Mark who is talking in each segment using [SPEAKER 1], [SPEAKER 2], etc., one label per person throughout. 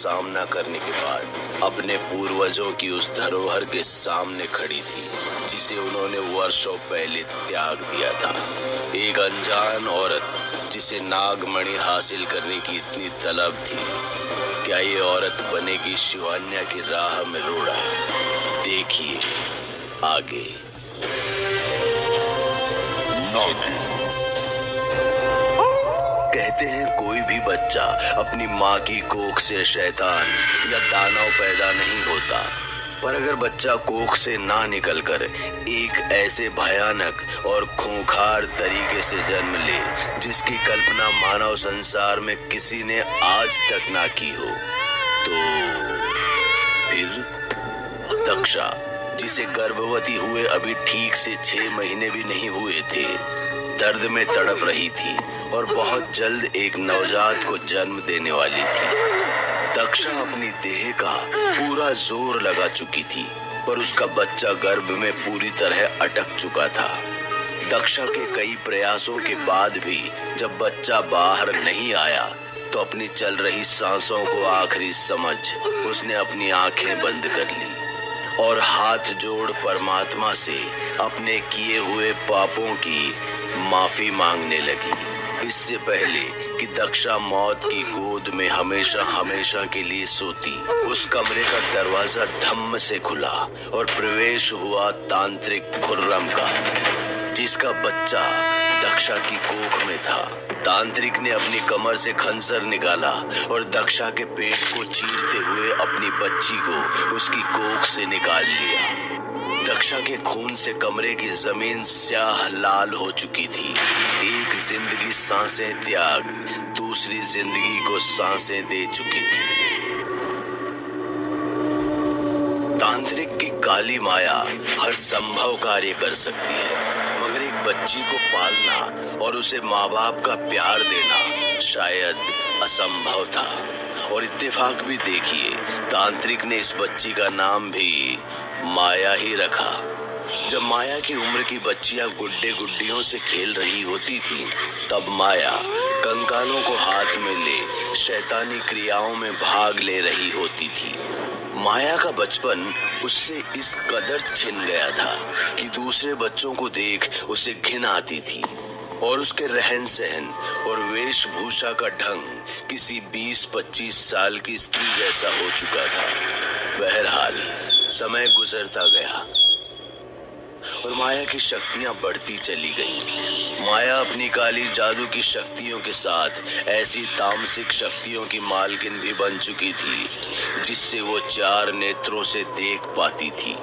[SPEAKER 1] सामना करने के बाद अपने पूर्वजों की उस धरोहर के सामने खड़ी थी जिसे उन्होंने वर्षों पहले त्याग दिया था। एक अनजान औरत जिसे नागमणि हासिल करने की इतनी तलब थी। क्या ये औरत बनेगी शिवान्या की राह में रोड़ा? देखिए आगे। कहते हैं कोई भी बच्चा अपनी माँ की कोख से शैतान या दानव पैदा नहीं होता, पर अगर बच्चा कोख से ना निकलकर एक ऐसे भयानक और खूंखार तरीके से जन्म ले जिसकी कल्पना मानव संसार में किसी ने आज तक ना की हो, तो फिर दक्षा, जिसे गर्भवती हुए अभी ठीक से 6 महीने भी नहीं हुए थे, दर्द में तड़प रही थी और बहुत जल्द एक नवजात को जन्म देने वाली थी। दक्षा अपनी देह का पूरा जोर लगा चुकी थी, पर उसका बच्चा गर्भ में पूरी तरह अटक चुका था। दक्षा के कई प्रयासों के बाद भी जब बच्चा बाहर नहीं आया तो अपनी चल रही सांसों को आखिरी समझ उसने अपनी आंखें बंद कर ली और हाथ जोड़ परमात्मा से अपने किए हुए पापों की माफी मांगने लगी। इससे पहले कि दक्षा मौत की गोद में हमेशा हमेशा के लिए सोती, उस कमरे का दरवाजा धम्म से खुला और प्रवेश हुआ तांत्रिक खुर्रम का, जिसका बच्चा दक्षा की कोख में था। तांत्रिक ने अपनी कमर से खंजर निकाला और दक्षा के पेट को चीरते हुए अपनी बच्ची को उसकी कोख से निकाल लिया। दक्षा के खून से कमरे की जमीन स्याह लाल हो चुकी थी। एक जिंदगी सांसें त्याग दूसरी जिंदगी को सांसें दे चुकी थी। तांत्रिक की काली माया हर संभव कार्य कर सकती है, मगर एक बच्ची को पालना और उसे माँ बाप का प्यार देना शायद असंभव था। और इत्तेफाक भी देखिए, तांत्रिक ने इस बच्ची का नाम भी माया ही रखा। जब माया की उम्र की बच्चियां गुड्डे गुड्डियों से खेल रही होती थी, तब माया कंकालों को हाथ में ले शैतानी क्रियाओं में भाग ले रही होती थी। माया का बचपन उससे इस कदर छिन गया था कि दूसरे बच्चों को देख उसे घिन आती थी और उसके रहन सहन और वेशभूषा का ढंग किसी 20-25 साल की स्त्री जैसा हो चुका था। बहरहाल समय गुजरता गया और माया की शक्तियां बढ़ती चली गईं। माया अपनी काली जादू की शक्तियों के साथ ऐसी तामसिक शक्तियों की मालकिन भी बन चुकी थी जिससे वो 4 नेत्रों से देख पाती थी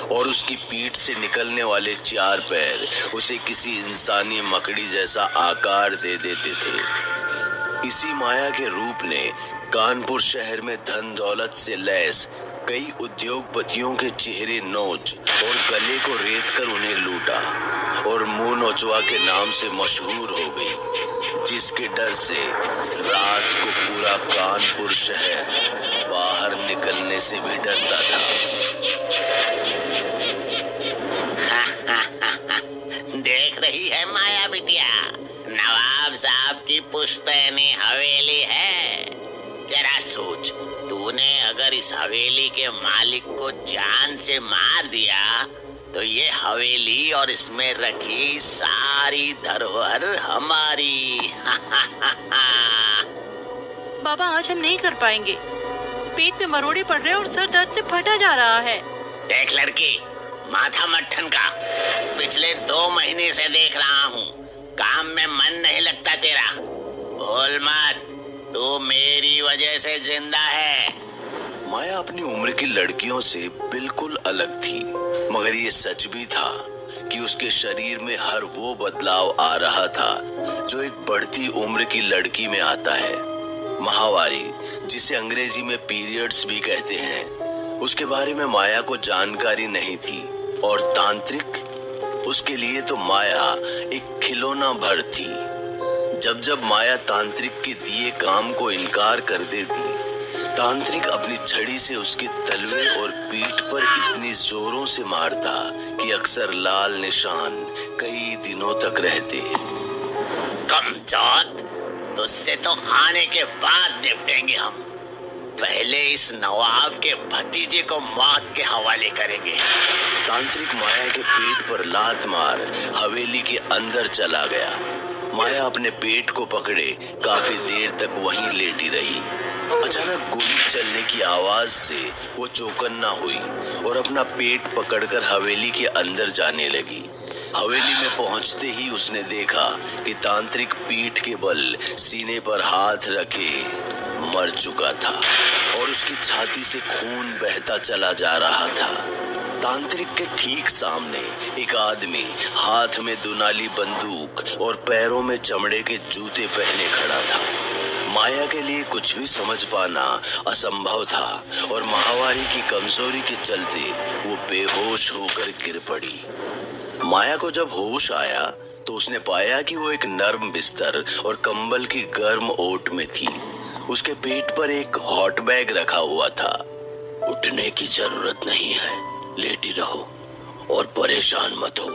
[SPEAKER 1] और उसकी पीठ से निकलने वाले 4 पैर उसे किसी इंसानी मकड़ी जैसा आकार दे देते थे। इसी माया के रूप ने कानपुर शहर में धन दौलत से लैस कई उद्योगपतियों के चेहरे नोच और गले को रेत कर उन्हें लूटा और मुंह नोचवा के नाम से मशहूर हो गई, जिसके डर से रात को पूरा कानपुर शहर बाहर निकलने से भी डरता था।
[SPEAKER 2] देख रही है माया बिटिया, नवाब साहब की पुश्तैनी हवेली है। जरा सोच, तूने अगर इस हवेली के मालिक को जान से मार दिया तो ये हवेली और इसमें रखी सारी धरोहर हमारी।
[SPEAKER 3] बाबा, आज हम नहीं कर पाएंगे। पेट में मरोड़े पड़ रहे और सर दर्द से फटा जा रहा है।
[SPEAKER 2] देख लड़की, माथा मट्ठन का, पिछले 2 महीने से देख रहा हूँ, काम में मन नहीं लगता तेरा। बोल मत, तू मेरी वजह से जिंदा है।
[SPEAKER 1] माया अपनी उम्र की लड़कियों से बिल्कुल अलग थी, मगर ये सच भी था कि उसके शरीर में हर वो बदलाव आ रहा था जो एक बढ़ती उम्र की लड़की में आता है। माहवारी, जिसे अंग्रेजी में पीरियड्स भी कहते हैं, उसके बारे में माया को जानकारी नहीं थी और तांत्रिक, उसके लिए तो माया एक खिलौना भर थी। जब जब माया तांत्रिक के दिए काम को इनकार कर देती, तांत्रिक अपनी छड़ी से उसके तलवे और पीठ पर इतनी जोरों से मारता कि अक्सर लाल निशान कई दिनों तक रहते।
[SPEAKER 2] कमजोर, तुझसे तो आने के बाद निपटेंगे हम। पहले इस नवाब के भतीजे को मौत के हवाले करेंगे।
[SPEAKER 1] तांत्रिक माया के पेट पर लात मार हवेली के अंदर चला गया। माया अपने पेट को पकड़े काफी देर तक वहीं लेटी रही। अचानक गोली चलने की आवाज से वो चौकन्ना हुई और अपना पेट pकड़कर हवेली के अंदर जाने लगी। हवेली में पहुंचते ही उसने देखा कि तांत्रिक पीठ के बल सीने पर हाथ रखे मर चुका था और उसकी छाती से खून बहता चला जा रहा था। तांत्रिक के ठीक सामने एक आदमी हाथ में दुनाली बंदूक और पैरों में चमड़े के जूते पहने खड़ा था। माया के लिए कुछ भी समझ पाना असंभव था और माहवारी की कमजोरी के चलते वो बेहोश होकर गिर पड़ी। माया को जब होश आया तो उसने पाया कि वो एक नर्म बिस्तर और कंबल की गर्म ओट में थी। उसके पेट पर एक हॉट बैग रखा हुआ था। उठने की जरूरत नहीं है, लेटी रहो और परेशान मत हो,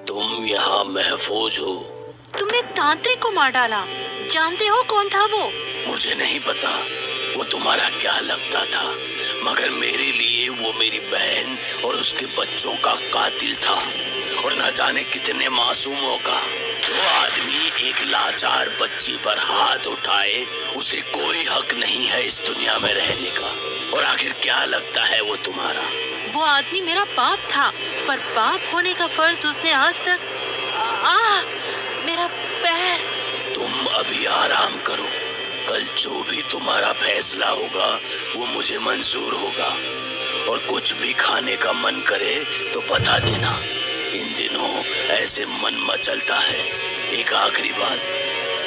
[SPEAKER 1] तुम यहाँ महफूज हो।
[SPEAKER 3] तुमने तांत्रिक को मार डाला, जानते हो कौन था वो?
[SPEAKER 1] मुझे नहीं पता वो तुम्हारा क्या लगता था, मगर मेरे लिए वो मेरी बहन और उसके बच्चों का कातिल था और न जाने कितने मासूमों का। जो आदमी एक लाचार बच्ची पर हाथ उठाए उसे कोई हक नहीं है इस दुनिया में रहने का। और आखिर क्या लगता है वो तुम्हारा?
[SPEAKER 3] वो आदमी मेरा बाप था, पर बाप होने का फर्ज उसने आज तक। मेरा पैर।
[SPEAKER 1] तुम अभी आराम करो, कल जो भी तुम्हारा फैसला होगा वो मुझे मंजूर होगा। और कुछ भी खाने का मन करे तो बता देना। इन दिनों ऐसे मन मचलता है। एक आखिरी बात,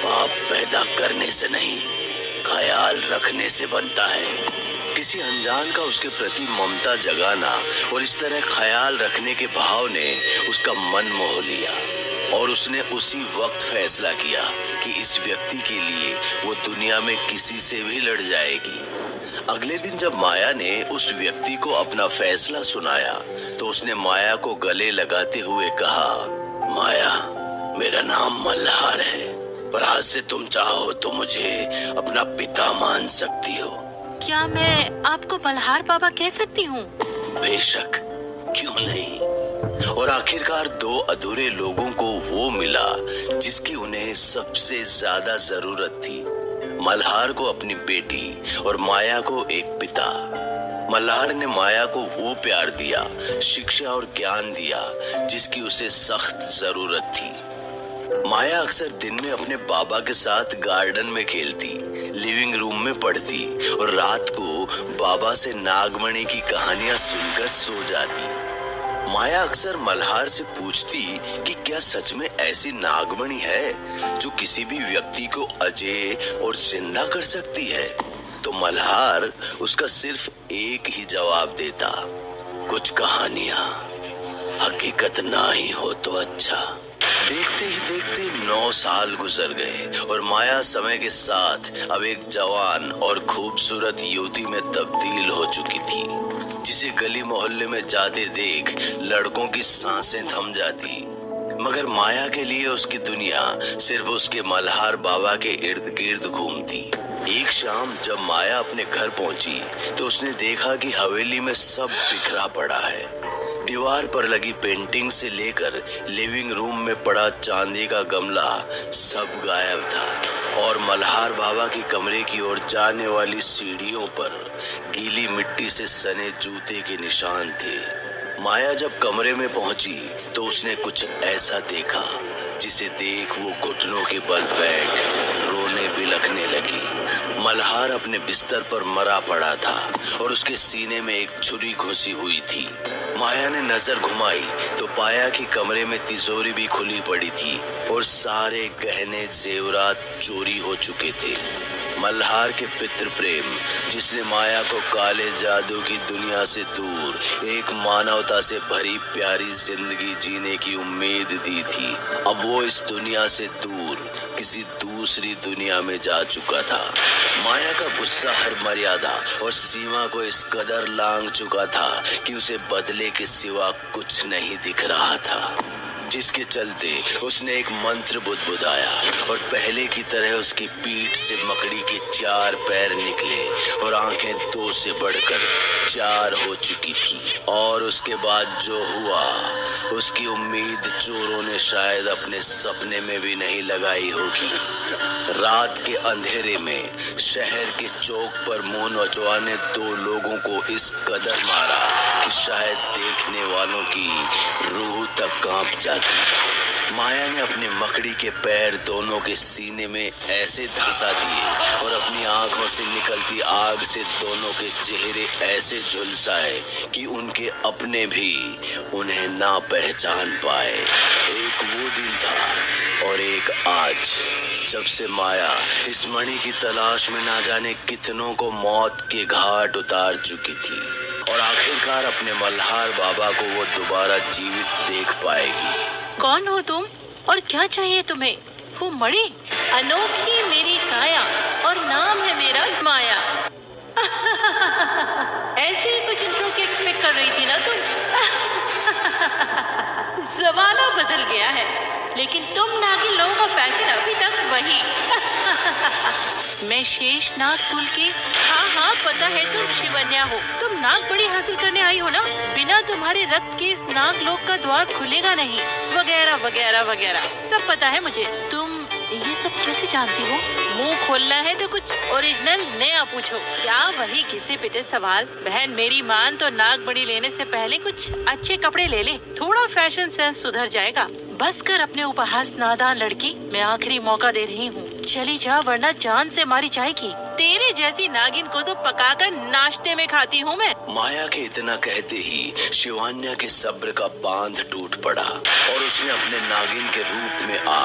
[SPEAKER 1] पाप पैदा करने से नहीं, ख्याल रखने से बनता है। किसी अनजान का उसके प्रति ममता जगाना और इस तरह ख्याल रखने के भाव ने उसका मन मोह लिया और उसने उसी वक्त फैसला किया कि इस व्यक्ति के लिए वो दुनिया में किसी से भी लड़ जाएगी। अगले दिन जब माया ने उस व्यक्ति को अपना फैसला सुनाया तो उसने माया को गले लगाते हुए कहा, माया, मेरा नाम मल्हार है, पर आज से तुम चाहो तो मुझे अपना पिता मान सकती हो।
[SPEAKER 3] क्या मैं आपको मल्हार बाबा कह सकती हूँ?
[SPEAKER 1] बेशक, क्यों नहीं। और आखिरकार दो अधूरे लोगों को वो मिला जिसकी उन्हें सबसे ज्यादा जरूरत थी। मल्हार को अपनी बेटी और माया को एक पिता। मल्हार ने माया को वो प्यार दिया, शिक्षा और ज्ञान दिया जिसकी उसे सख्त जरूरत थी। माया अक्सर दिन में अपने बाबा के साथ गार्डन में खेलती, लिविंग रूम में पढ़ती और रात को बाबा से नागमणि की कहानियां सुनकर सो जाती। माया अक्सर मल्हार से पूछती कि क्या सच में ऐसी नागमणि है जो किसी भी व्यक्ति को अजय और जिंदा कर सकती है। तो मल्हार उसका सिर्फ एक ही जवाब देता, कुछ कहानियां हकीकत ना ही हो तो अच्छा। देखते ही देखते 9 साल गुजर गए और माया समय के साथ अब एक जवान और खूबसूरत युवती में तब्दील हो चुकी थी, जिसे गली मोहल्ले में जाते देख लड़कों की सांसें थम जाती। मगर माया के लिए उसकी दुनिया सिर्फ उसके मल्हार बाबा के इर्द गिर्द घूमती। एक शाम जब माया अपने घर पहुंची तो उसने देखा कि हवेली में सब बिखरा पड़ा है। दीवार पर लगी पेंटिंग से लेकर लिविंग रूम में पड़ा चांदी का गमला सब गायब था और मल्हार बाबा के कमरे की ओर जाने वाली सीढ़ियों पर गीली मिट्टी से सने जूते के निशान थे। माया जब कमरे में पहुंची तो उसने कुछ ऐसा देखा जिसे देख वो घुटनों के बल बैठ रोने बिलखने लगी। मल्हार अपने बिस्तर पर मरा पड़ा था और उसके सीने में एक छुरी घुसी हुई थी। माया ने नजर घुमाई तो पाया कि कमरे में तिजोरी भी खुली पड़ी थी और सारे गहने जेवरात चोरी हो चुके थे। मल्हार के पितृ प्रेम, जिसने माया को काले जादू की दुनिया से दूर एक मानवता से भरी प्यारी जिंदगी जीने की उम्मीद दी थी, अब वो इस दुनिया से दूर किसी दूसरी दुनिया में जा चुका था। माया का गुस्सा हर मर्यादा और सीमा को इस कदर लांघ चुका था कि उसे बदले के सिवा कुछ नहीं दिख रहा था। जिसके चलते उसने एक मंत्र बुदबुदाया और पहले की तरह उसकी पीठ से मकड़ी के 4 पैर निकले और आंखें 2 से बढ़कर 4 हो चुकी थी। और उसके बाद जो हुआ उसकी उम्मीद चोरों ने शायद अपने सपने में भी नहीं लगाई होगी। रात के अंधेरे में शहर के चौक पर मुंह नौचवाने 2 लोगों को इस कदर मारा कि शायद देखने वालों की रूह तक कांप जाती। माया ने अपने मकड़ी के पैर दोनों के सीने में ऐसे धंसा दिए और अपनी आंखों से निकलती आग से दोनों के चेहरे ऐसे झुलसाए कि उनके अपने भी उन्हें ना पहचान पाए। एक वो दिन था और एक आज, जब से माया इस मणि की तलाश में ना जाने कितनों को मौत के घाट उतार चुकी थी और आखिरकार अपने मल्हार बाबा को वो दोबारा जीवित देख पाएगी।
[SPEAKER 3] कौन हो तुम और क्या चाहिए तुम्हें? वो मणि, अनोखी मेरी काया और नाम है मेरा माया। ऐसे ही कुछ इंट्रो की एक्सपेक्ट कर रही थी ना तुम? जमाना बदल गया है, लेकिन तुम नागिन लोगों का फैशन अभी तक वही। मैं शेषनाग कुल की। हाँ, पता है तुम शिवन्या हो। तुम नाग बड़ी हासिल करने आई हो ना? बिना तुम्हारे रक्त के इस नाग लोक का द्वार खुलेगा नहीं, वगैरह वगैरह वगैरह सब पता है मुझे। तुम ये सब कैसे जानती हो? मुंह खोलना है तो कुछ ओरिजिनल नया पूछो। क्या वही घिसे पिटे सवाल? बहन मेरी मान तो नाग बड़ी लेने से पहले कुछ अच्छे कपड़े ले ले, थोड़ा फैशन सेंस सुधर जाएगा। बस कर अपने उपहास नादान लड़की, मैं आखिरी मौका दे रही हूँ, चली जा वरना जान से मारी जाएगी। तेरे जैसी नागिन को तो पकाकर नाश्ते में खाती हूँ मैं।
[SPEAKER 1] माया के इतना कहते ही शिवान्या के सब्र का बांध टूट पड़ा और उसने अपने नागिन के रूप में आ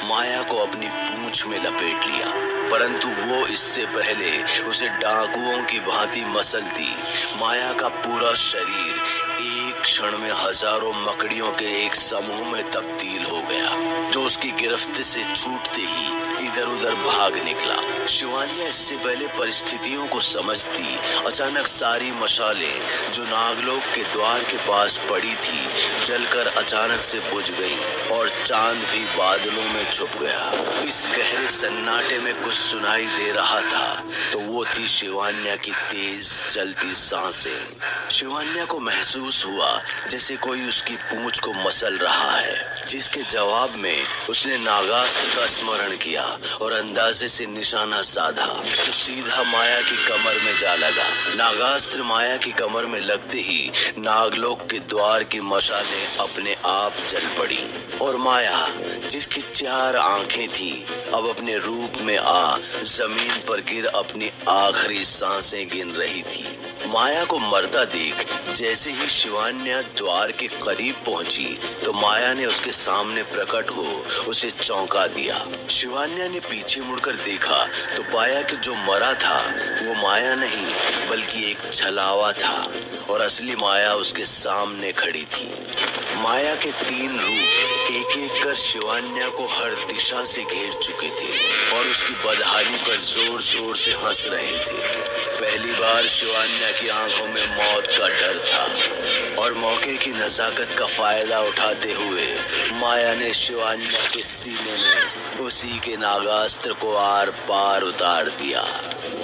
[SPEAKER 1] माया को अपनी पूंछ में लपेट लिया। परंतु वो इससे पहले उसे डाकुओं की भांति मसलती माया का पूरा शरीर एक क्षण में हजारों मकड़ियों के एक समूह में तब्दील हो गया, जो उसकी गिरफ्त से छूटते ही इधर उधर भाग निकला। शिवान्या इससे पहले परिस्थितियों को समझती अचानक सारी मशालें जो नागलोक के द्वार के पास पड़ी थी जलकर अचानक से बुझ गई और चांद भी बादलों में छुप गया। इस गहरे सन्नाटे में कुछ सुनाई दे रहा था तो वो थी शिवान्या की तेज चलती सांसें। शिवान्या को महसूस हुआ जैसे कोई उसकी पूंछ को मसल रहा है, जिसके जवाब में उसने नागास्त्र का स्मरण किया और अंदाजे से निशाना साधा जो सीधा माया की कमर में जा लगा। नागास्त्र माया की कमर में लगते ही नागलोक के द्वार की मशालें अपने आप जल पड़ी और माया, जिसकी 4 आंखें थी, अब अपने रूप में आ जमीन पर गिर अपनी आखिरी सांसें गिन रही थी। माया को मरता देख जैसे ही शिवान्या द्वार के करीब पहुंची तो माया ने उसके सामने प्रकट हो उसे चौंका दिया। शिवान्या ने पीछे मुड़कर देखा तो पाया कि जो मरा था वो माया नहीं बल्कि एक छलावा था और असली माया उसके सामने खड़ी थी। माया के 3 रूप एक एक कर शिवान्या को हर दिशा से घेर चुके थे और उसकी बदहाली पर जोर जोर से हंस रहे थे। पहली बार शिवान्या की आंखों में मौत का डर था और मौके की नजाकत का फायदा उठाते हुए माया ने शिवान्या के सीने में उसी के नागास्त्र को आर पार उतार दिया।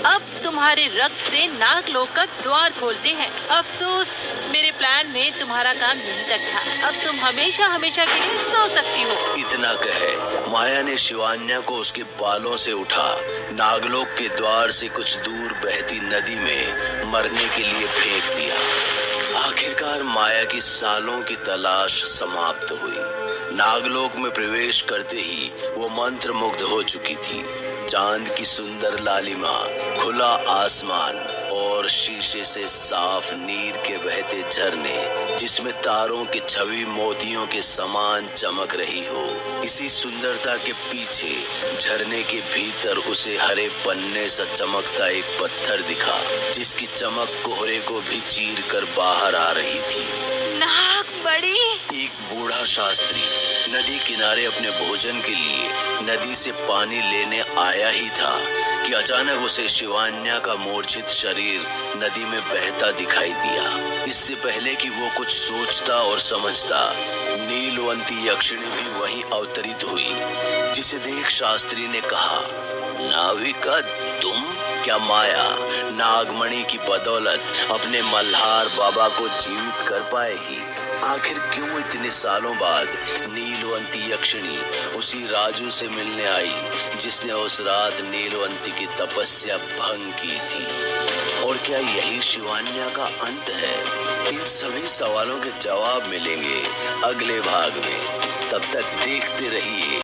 [SPEAKER 3] अब तुम्हारे रक्त से नागलोक का द्वार खोलते हैं। अफसोस, मेरे प्लान में तुम्हारा काम यहीं तक था। अब तुम हमेशा हमेशा के लिए सो सकती हो।
[SPEAKER 1] इतना कहे माया ने शिवान्या को उसके बालों से उठा नागलोक के द्वार से कुछ दूर बहती नदी में मरने के लिए फेंक दिया। आखिरकार माया की सालों की तलाश समाप्त हुई। नागलोक में प्रवेश करते ही वो मंत्र मुग्ध हो चुकी थी। चांद की सुंदर लालिमा, खुला आसमान और शीशे से साफ नीर के बहते झरने जिसमें तारों की छवि मोतियों के समान चमक रही हो। इसी सुंदरता के पीछे झरने के भीतर उसे हरे पन्ने सा चमकता एक पत्थर दिखा जिसकी चमक कोहरे को भी चीर कर बाहर आ रही थी।
[SPEAKER 3] नाग बड़ी।
[SPEAKER 1] एक बूढ़ा शास्त्री नदी किनारे अपने भोजन के लिए नदी से पानी लेने आया ही था कि अचानक उसे शिवान्या का मूर्छित शरीर नदी में बहता दिखाई दिया। इससे पहले कि वो कुछ सोचता और समझता, नीलवंती यक्षिणी भी वहीं अवतरित हुई, जिसे देख शास्त्री ने कहा, नाविका तुम? क्या माया नागमणि की बदौलत अपने मल्हार बाबा को जीवित कर पाएगी? आखिर क्यों इतने सालों बाद नीलवंती यक्षिणी उसी राजू से मिलने आई जिसने उस रात नीलवंती की तपस्या भंग की थी? और क्या यही शिवान्या का अंत है? इन सभी सवालों के जवाब मिलेंगे अगले भाग में। तब तक देखते रहिए